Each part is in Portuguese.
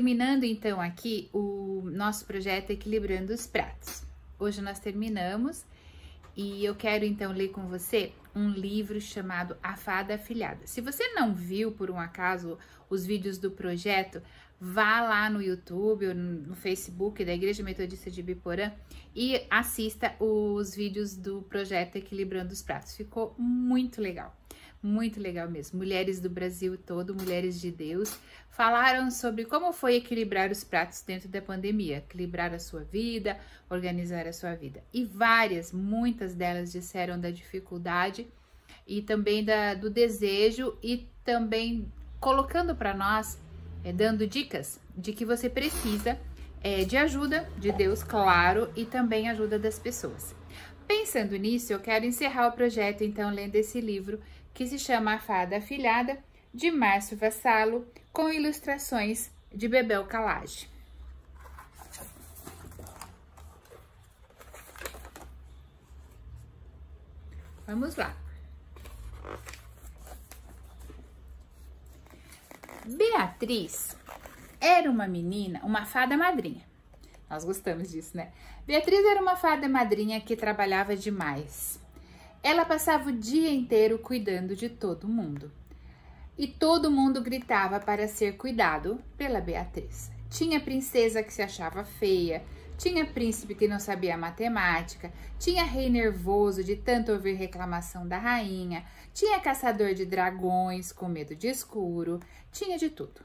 terminando então aqui o nosso projeto Equilibrando os Pratos. Hoje nós terminamos e eu quero então ler com você um livro chamado A Fada Afilhada. Se você não viu por um acaso os vídeos do projeto, vá lá no YouTube ou no Facebook da Igreja Metodista de Ibiporã e assista os vídeos do projeto Equilibrando os Pratos. Ficou muito legal mesmo. Mulheres do Brasil todo, mulheres de Deus, falaram sobre como foi equilibrar os pratos dentro da pandemia, equilibrar a sua vida, organizar a sua vida. E muitas delas disseram da dificuldade e também do desejo e também colocando para nós, dando dicas de que você precisa de ajuda de Deus, claro, e também ajuda das pessoas. Pensando nisso, eu quero encerrar o projeto, então, lendo esse livro que se chama A Fada Afilhada, de Márcio Vassalo, com ilustrações de Bebel Calage. Vamos lá. Beatriz era uma menina, uma fada madrinha. Nós gostamos disso, né? Beatriz era uma fada madrinha que trabalhava demais. Ela passava o dia inteiro cuidando de todo mundo. E todo mundo gritava para ser cuidado pela Beatriz. Tinha princesa que se achava feia, tinha príncipe que não sabia matemática, tinha rei nervoso de tanto ouvir reclamação da rainha, tinha caçador de dragões com medo de escuro, tinha de tudo.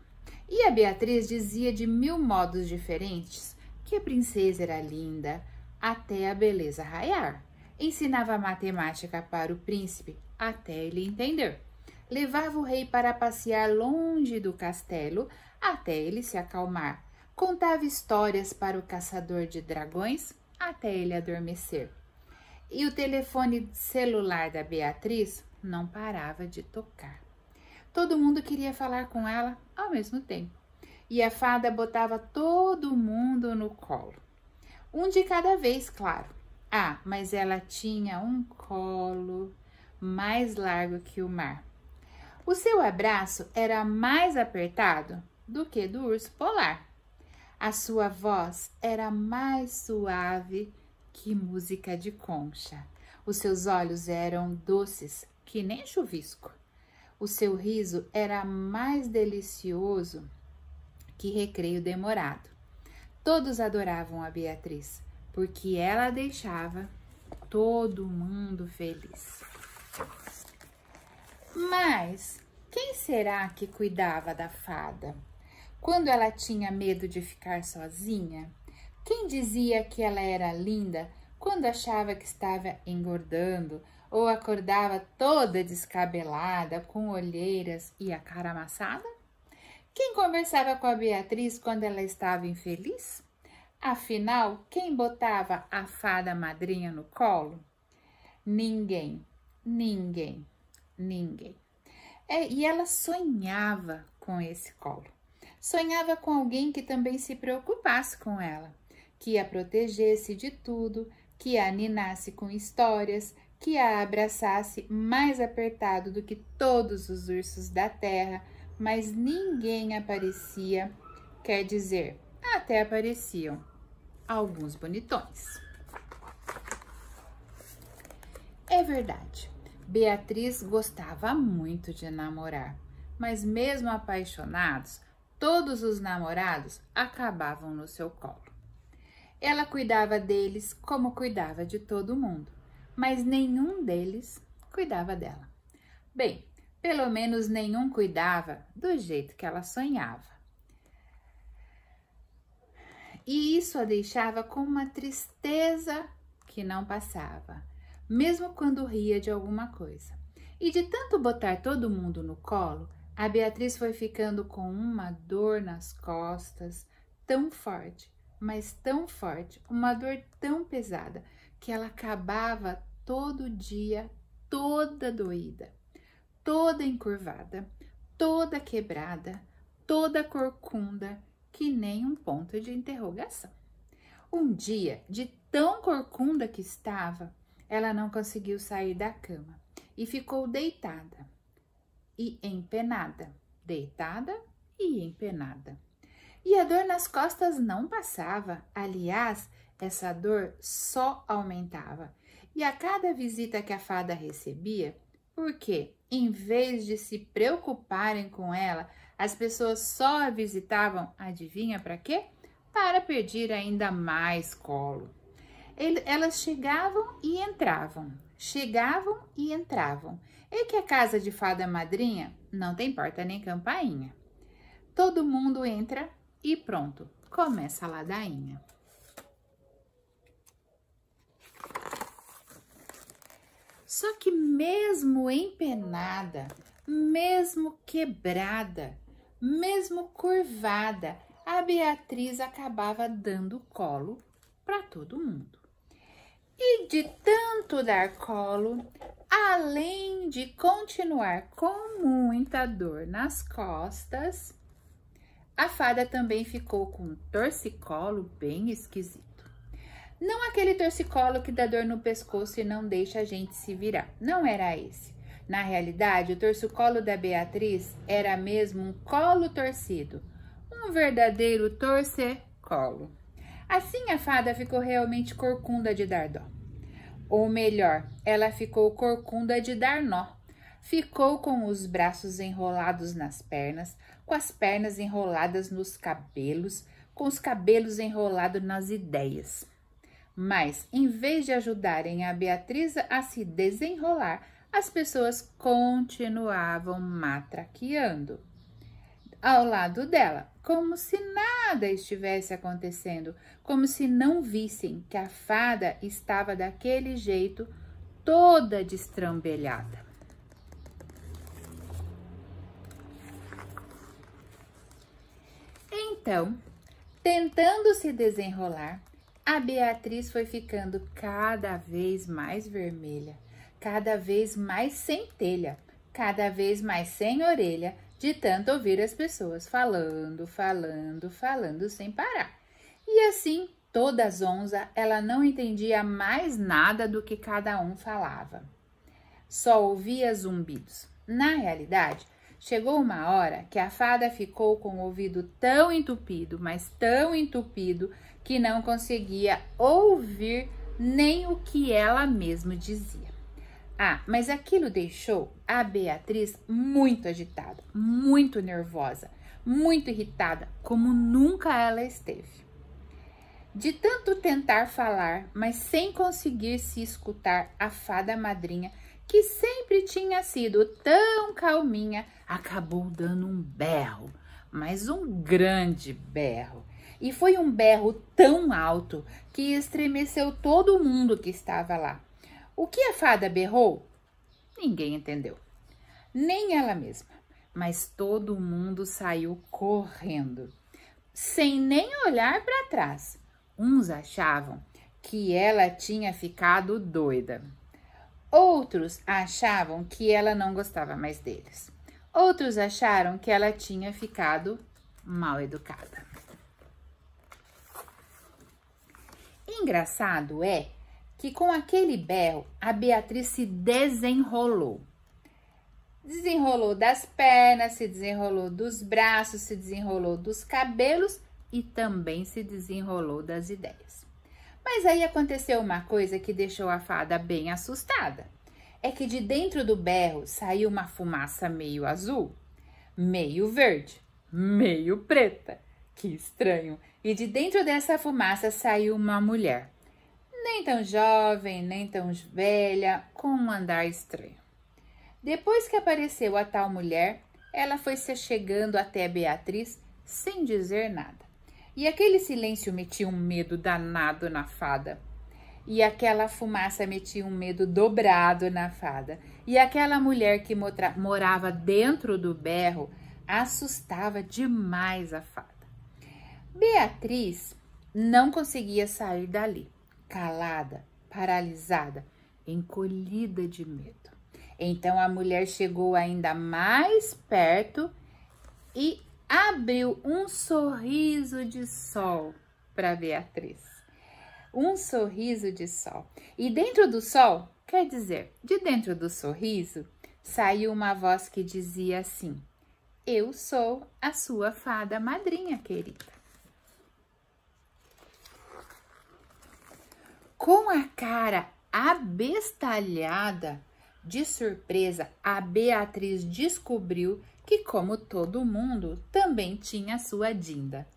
E a Beatriz dizia de 1000 modos diferentes que a princesa era linda até a beleza raiar. Ensinava matemática para o príncipe até ele entender. Levava o rei para passear longe do castelo até ele se acalmar. Contava histórias para o caçador de dragões até ele adormecer. E o telefone celular da Beatriz não parava de tocar. Todo mundo queria falar com ela ao mesmo tempo. E a fada botava todo mundo no colo. Um de cada vez, claro. Ah, mas ela tinha um colo mais largo que o mar. O seu abraço era mais apertado do que do urso polar. A sua voz era mais suave que música de concha. Os seus olhos eram doces que nem chuvisco. O seu riso era mais delicioso que recreio demorado. Todos adoravam a Beatriz, porque ela deixava todo mundo feliz. Mas quem será que cuidava da fada? Quando ela tinha medo de ficar sozinha? Quem dizia que ela era linda quando achava que estava engordando ou acordava toda descabelada, com olheiras e a cara amassada? Quem conversava com a Beatriz quando ela estava infeliz? Afinal, quem botava a fada madrinha no colo? Ninguém, ninguém, ninguém. E ela sonhava com esse colo. Sonhava com alguém que também se preocupasse com ela, que a protegesse de tudo, que a ninasse com histórias, que a abraçasse mais apertado do que todos os ursos da terra, mas ninguém aparecia, quer dizer, até apareciam alguns bonitões. É verdade, Beatriz gostava muito de namorar, mas mesmo apaixonados, todos os namorados acabavam no seu colo. Ela cuidava deles como cuidava de todo mundo, mas nenhum deles cuidava dela. Bem, pelo menos nenhum cuidava do jeito que ela sonhava. E isso a deixava com uma tristeza que não passava, mesmo quando ria de alguma coisa. E de tanto botar todo mundo no colo, a Beatriz foi ficando com uma dor nas costas tão forte, mas tão forte, uma dor tão pesada, que ela acabava todo dia toda doída, toda encurvada, toda quebrada, toda corcunda, que nem um ponto de interrogação. Um dia, de tão corcunda que estava, ela não conseguiu sair da cama e ficou deitada e empenada, deitada e empenada. E a dor nas costas não passava. Aliás, essa dor só aumentava. E a cada visita que a fada recebia, porque em vez de se preocuparem com ela, as pessoas só a visitavam, adivinha para quê? Para pedir ainda mais colo. Elas chegavam e entravam, E que a casa de fada madrinha não tem porta nem campainha. Todo mundo entra e pronto, começa a ladainha. Só que mesmo empenada, mesmo quebrada, mesmo curvada, a Beatriz acabava dando colo para todo mundo. E de tanto dar colo, além de continuar com muita dor nas costas, a fada também ficou com um torcicolo bem esquisito. Não aquele torcicolo que dá dor no pescoço e não deixa a gente se virar. Não era esse. Na realidade, o torcicolo da Beatriz era mesmo um colo torcido. Um verdadeiro torcicolo. Assim a fada ficou realmente corcunda de dar dó. Ou melhor, ela ficou corcunda de dar nó. Ficou com os braços enrolados nas pernas, com as pernas enroladas nos cabelos, com os cabelos enrolados nas ideias. Mas, em vez de ajudarem a Beatriz a se desenrolar, as pessoas continuavam matraqueando ao lado dela, como se nada estivesse acontecendo, como se não vissem que a fada estava daquele jeito, toda destrambelhada. Então, tentando se desenrolar, a Beatriz foi ficando cada vez mais vermelha, cada vez mais sem telha, cada vez mais sem orelha, de tanto ouvir as pessoas falando sem parar. E assim, toda zonza, ela não entendia mais nada do que cada um falava. Só ouvia zumbidos. Na realidade, chegou uma hora que a fada ficou com o ouvido tão entupido, mas tão entupido, que não conseguia ouvir nem o que ela mesma dizia. Ah, mas aquilo deixou a Beatriz muito agitada, muito nervosa, muito irritada, como nunca ela esteve. De tanto tentar falar, mas sem conseguir se escutar, a fada madrinha, que sempre tinha sido tão calminha, acabou dando um berro, mas um grande berro. E foi um berro tão alto que estremeceu todo mundo que estava lá. O que a fada berrou? Ninguém entendeu, nem ela mesma, mas todo mundo saiu correndo, sem nem olhar para trás. Uns achavam que ela tinha ficado doida, outros achavam que ela não gostava mais deles, outros acharam que ela tinha ficado mal educada. Engraçado é que com aquele berro, a Beatriz se desenrolou. Desenrolou das pernas, se desenrolou dos braços, se desenrolou dos cabelos e também se desenrolou das ideias. Mas aí aconteceu uma coisa que deixou a fada bem assustada. É que de dentro do berro saiu uma fumaça meio azul, meio verde, meio preta. Que estranho! E de dentro dessa fumaça saiu uma mulher. Nem tão jovem, nem tão velha, com um andar estranho. Depois que apareceu a tal mulher, ela foi se chegando até Beatriz sem dizer nada. E aquele silêncio metia um medo danado na fada. E aquela fumaça metia um medo dobrado na fada. E aquela mulher que morava dentro do berro assustava demais a fada. Beatriz não conseguia sair dali. Calada, paralisada, encolhida de medo. Então a mulher chegou ainda mais perto e abriu um sorriso de sol para Beatriz. Um sorriso de sol. E dentro do sol, quer dizer, de dentro do sorriso, saiu uma voz que dizia assim: Eu sou a sua fada madrinha querida. Com a cara abestalhada de surpresa, a Beatriz descobriu que, como todo mundo, também tinha sua Dinda,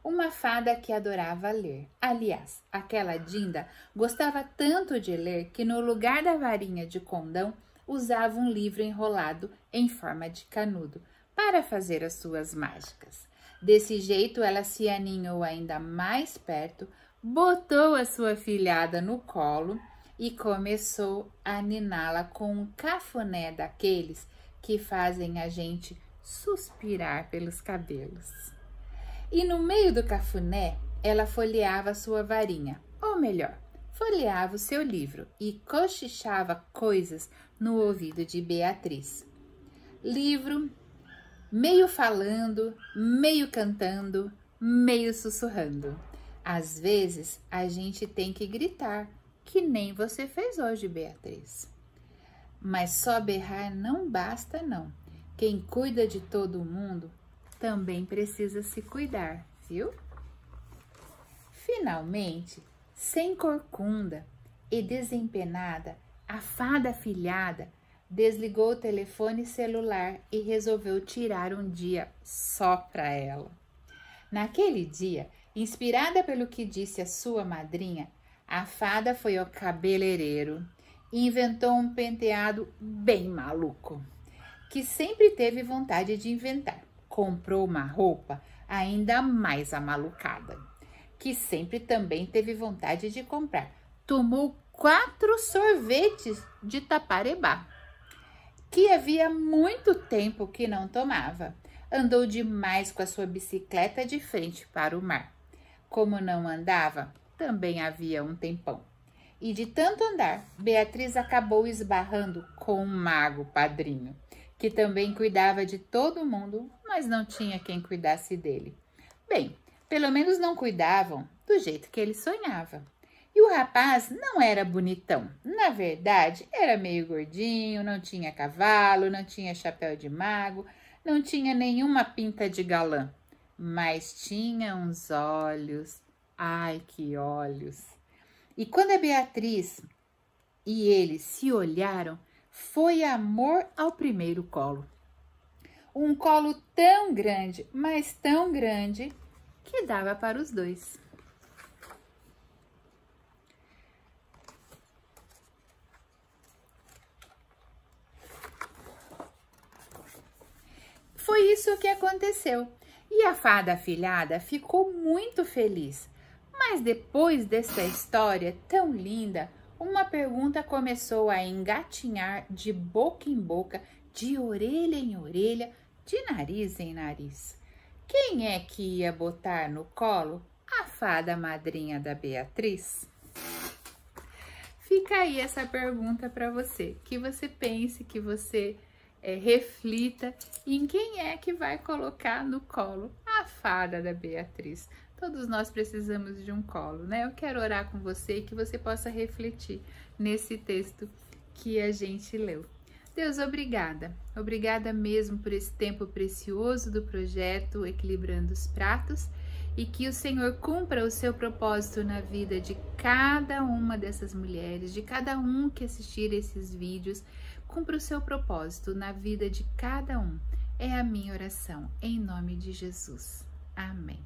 uma fada que adorava ler. Aliás, aquela Dinda gostava tanto de ler que, no lugar da varinha de condão, usava um livro enrolado em forma de canudo para fazer as suas mágicas. Desse jeito, ela se aninhou ainda mais perto, botou a sua filhada no colo e começou a niná-la com um cafuné daqueles que fazem a gente suspirar pelos cabelos. E no meio do cafuné, ela folheava sua varinha, ou melhor, folheava o seu livro e cochichava coisas no ouvido de Beatriz. Livro, meio falando, meio cantando, meio sussurrando. Às vezes, a gente tem que gritar, que nem você fez hoje, Beatriz. Mas só berrar não basta, não. Quem cuida de todo mundo também precisa se cuidar, viu? Finalmente, sem corcunda e desempenada, a fada afilhada desligou o telefone celular e resolveu tirar um dia só para ela. Naquele dia, inspirada pelo que disse a sua madrinha, a fada foi ao cabeleireiro e inventou um penteado bem maluco, que sempre teve vontade de inventar. Comprou uma roupa ainda mais amalucada, que sempre também teve vontade de comprar. Tomou 4 sorvetes de taparebá, que havia muito tempo que não tomava. Andou demais com a sua bicicleta de frente para o mar. Como não andava, também havia um tempão. E de tanto andar, Beatriz acabou esbarrando com um mago padrinho, que também cuidava de todo mundo, mas não tinha quem cuidasse dele. Bem, pelo menos não cuidavam do jeito que ele sonhava. E o rapaz não era bonitão. Na verdade, era meio gordinho, não tinha cavalo, não tinha chapéu de mago, não tinha nenhuma pinta de galã. Mas tinha uns olhos. Ai, que olhos! E quando a Beatriz e ele se olharam, foi amor ao primeiro colo. Um colo tão grande, mas tão grande, que dava para os dois. Foi isso que aconteceu. E a fada afilhada ficou muito feliz. Mas depois dessa história tão linda, uma pergunta começou a engatinhar de boca em boca, de orelha em orelha, de nariz em nariz. Quem é que ia botar no colo a fada madrinha da Beatriz? Fica aí essa pergunta para você, que você pense, que você reflita em quem é que vai colocar no colo a fada da Beatriz. Todos nós precisamos de um colo, né? Eu quero orar com você e que você possa refletir nesse texto que a gente leu. Deus, obrigada. Obrigada mesmo por esse tempo precioso do projeto Equilibrando os Pratos e que o Senhor cumpra o seu propósito na vida de cada uma dessas mulheres, de cada um que assistir esses vídeos. Cumpra o seu propósito na vida de cada um. É a minha oração, em nome de Jesus. Amém.